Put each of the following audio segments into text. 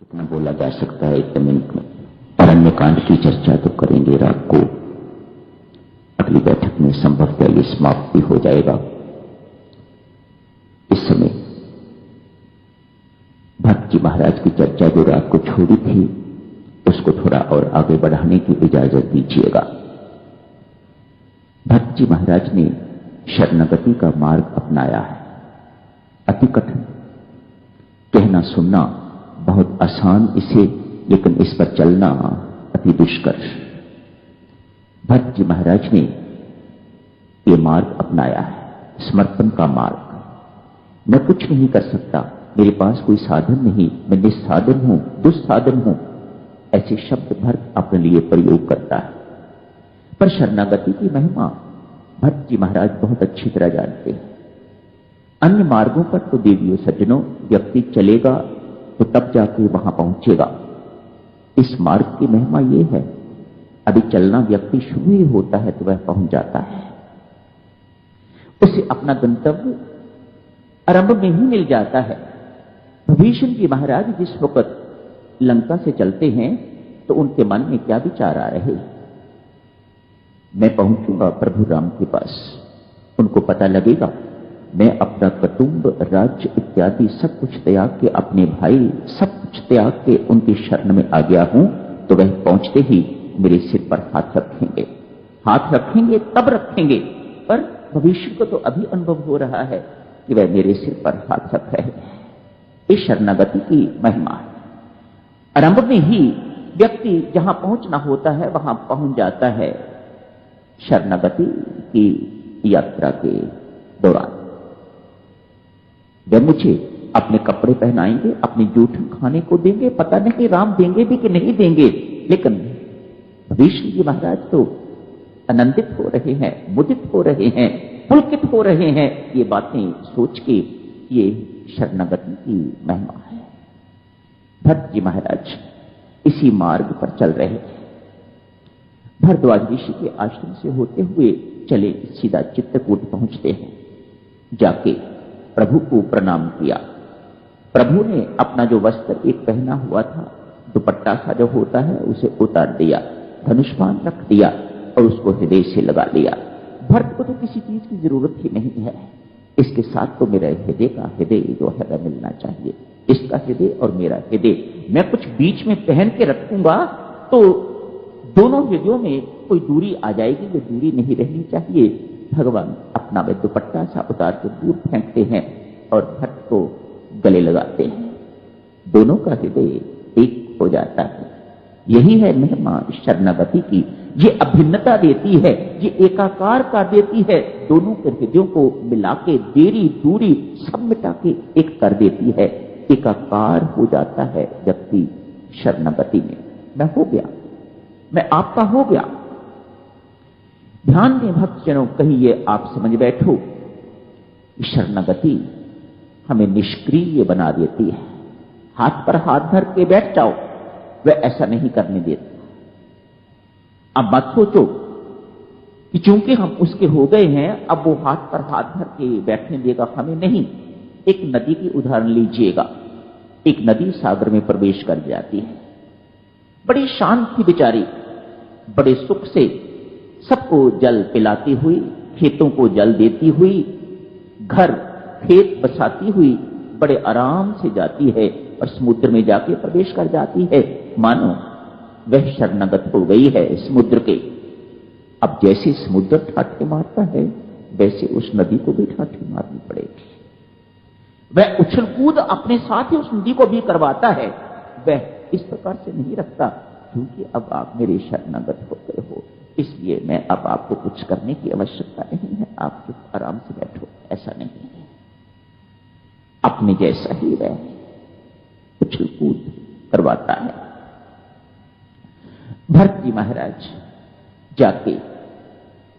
कितना बोला जा सकता है 1 मिनट में। अरण्य कांड की चर्चा तो करेंगे रात को, अगली बैठक में संभवतः ये समाप्त भी हो जाएगा। इस समय भक्त जी महाराज की चर्चा जो रात को छोड़ी थी उसको थोड़ा और आगे बढ़ाने की इजाजत दीजिएगा। भक्त जी महाराज ने शरणागति का मार्ग अपनाया है। अति कठिन, कहना सुनना बहुत आसान इसे, लेकिन इस पर चलना अति दुष्कर। भक्त जी महाराज ने यह मार्ग अपनाया है, समर्पण का मार्ग। मैं कुछ नहीं कर सकता, मेरे पास कोई साधन नहीं, मैं निस्साधन हूं, दुस्साधन हूं, ऐसे शब्द भक्त अपने लिए प्रयोग करता है। पर शरणागति की महिमा भक्त जी महाराज बहुत अच्छी तरह जानते हैं। अन्य मार्गों पर तो देवियों सज्जनों व्यक्ति चलेगा तो तब जाके वहां पहुंचेगा। इस मार्ग की महिमा यह है, अभी चलना व्यक्ति शुरू ही होता है तो वह पहुंच जाता है, उसे अपना गंतव्य आरंभ में ही मिल जाता है। विभीषण जी महाराज जिस वक्त लंका से चलते हैं तो उनके मन में क्या विचार आ रहे, मैं पहुंचूंगा प्रभु राम के पास, उनको पता लगेगा मैं अपना कुटुंब राज्य इत्यादि सब कुछ त्याग के, अपने भाई सब कुछ त्याग के उनकी शरण में आ गया हूं, तो वह पहुंचते ही मेरे सिर पर हाथ रखेंगे। हाथ रखेंगे तब रखेंगे, पर भविष्य को तो अभी अनुभव हो रहा है कि वह मेरे सिर पर हाथ रख रहे हैं। इस शरणागति की महिमा है। आरंभ में ही व्यक्ति जहां पहुंचना होता है वहां पहुंच जाता है शरणागति की यात्रा के दौरान। वे मुझे अपने कपड़े पहनाएंगे, अपनी जूठन खाने को देंगे, पता नहीं राम देंगे भी कि नहीं देंगे, लेकिन विष्णु जी महाराज तो आनंदित हो रहे हैं, मुदित हो रहे हैं, पुलकित हो रहे हैं। ये बातें सोच के ये शरणागति की महिमा है। भक्त जी महाराज इसी मार्ग पर चल रहे हैं। भरद्वाज ऋषि के आश्रम से होते हुए चले सीधा चित्रकूट पहुंचते हैं। जाके प्रभु को प्रणाम किया। प्रभु ने अपना जो वस्त्र एक पहना हुआ था, दुपट्टा सा जो होता है, उसे उतार दिया, धनुष्मान रख दिया और उसको हृदय से लगा लिया। भक्त को तो किसी चीज की जरूरत ही नहीं है, इसके साथ तो मेरा हृदय का हृदय जो है वह मिलना चाहिए। इसका हृदय और मेरा हृदय मैं कुछ बीच में पहन के रखूंगा तो दोनों हृदयों में कोई दूरी आ जाएगी, वो दूरी नहीं रहनी चाहिए। भगवान अपना वे दुपट्टा सा उतार के दूर फेंकते हैं और भक्त को गले लगाते हैं। दोनों का हृदय एक हो जाता है। यही है महिमा शरणागति की। ये अभिन्नता देती है, ये एकाकार कर देती है, दोनों के हृदयों को मिला के देरी दूरी सब मिटा के एक कर देती है। एकाकार हो जाता है व्यक्ति शरणागति में। मैं हो गया, मैं आपका हो गया। ध्यान में भक्तजनों कहीं ये आप समझ बैठो, शरणागति हमें निष्क्रिय बना देती है। हाथ पर हाथ धर के बैठ जाओ, वह ऐसा नहीं करने देता। अब मत सोचो कि चूंकि हम उसके हो गए हैं अब वो हाथ पर हाथ धर के बैठने देगा हमें, नहीं। एक नदी की उदाहरण लीजिएगा। एक नदी सागर में प्रवेश कर जाती है, बड़ी शांत थी बेचारी, बड़े सुख से सबको जल पिलाती हुई, खेतों को जल देती हुई, घर खेत बसाती हुई बड़े आराम से जाती है और समुद्र में जाके प्रवेश कर जाती है। मानो वह शरणागत हो गई है समुद्र के। अब जैसे समुद्र ठाठे मारता है वैसे उस नदी को भी ठाठे मारनी पड़ेगी। वह उछल कूद अपने साथ ही उस नदी को भी करवाता है। वह इस प्रकार से नहीं रखता क्योंकि अब आप मेरे शरणागत हो गए हो, इसलिए मैं अब आपको कुछ करने की आवश्यकता नहीं है, आप चुप आराम से बैठो। ऐसा नहीं है। अपने जैसा ही वह उछल कूद करवाता है। भरत जी महाराज जाके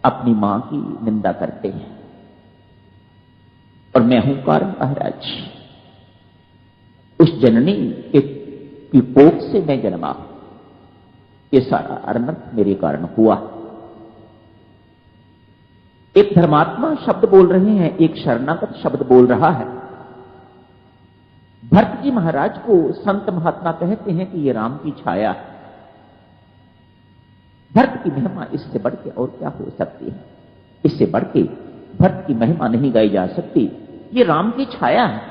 अपनी मां की निंदा करते हैं और मैं हूं कारण महाराज, उस जननी की कोख से मैं जन्मा, ये सारा अनर्थ मेरे कारण हुआ। एक धर्मात्मा शब्द बोल रहे हैं, एक शरणागत शब्द बोल रहा है। भरत जी महाराज को संत महात्मा कहते हैं कि ये राम की छाया है। भरत की महिमा इससे बढ़ के और क्या हो सकती है? इससे बढ़ के भरत की महिमा नहीं गाई जा सकती। ये राम की छाया है।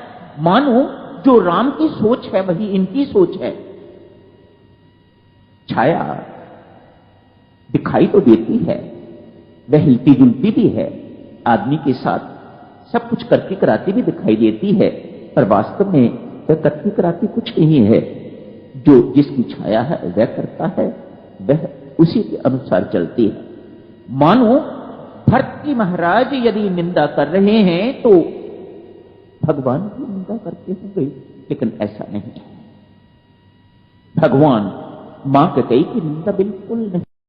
मानो जो राम की सोच है वही इनकी सोच है। छाया दिखाई तो देती है, वह हिलती जुलती भी है, आदमी के साथ सब कुछ करती कराती भी दिखाई देती है, पर वास्तव में वह करती कराती कुछ नहीं है। जो जिसकी छाया है वह करता है, वह उसी के अनुसार चलती है। मानो भरत जी महाराज यदि निंदा कर रहे हैं तो भगवान की निंदा करते होंगे, लेकिन ऐसा नहीं है। भगवान मां कैकेयी की निंदा बिल्कुल नहीं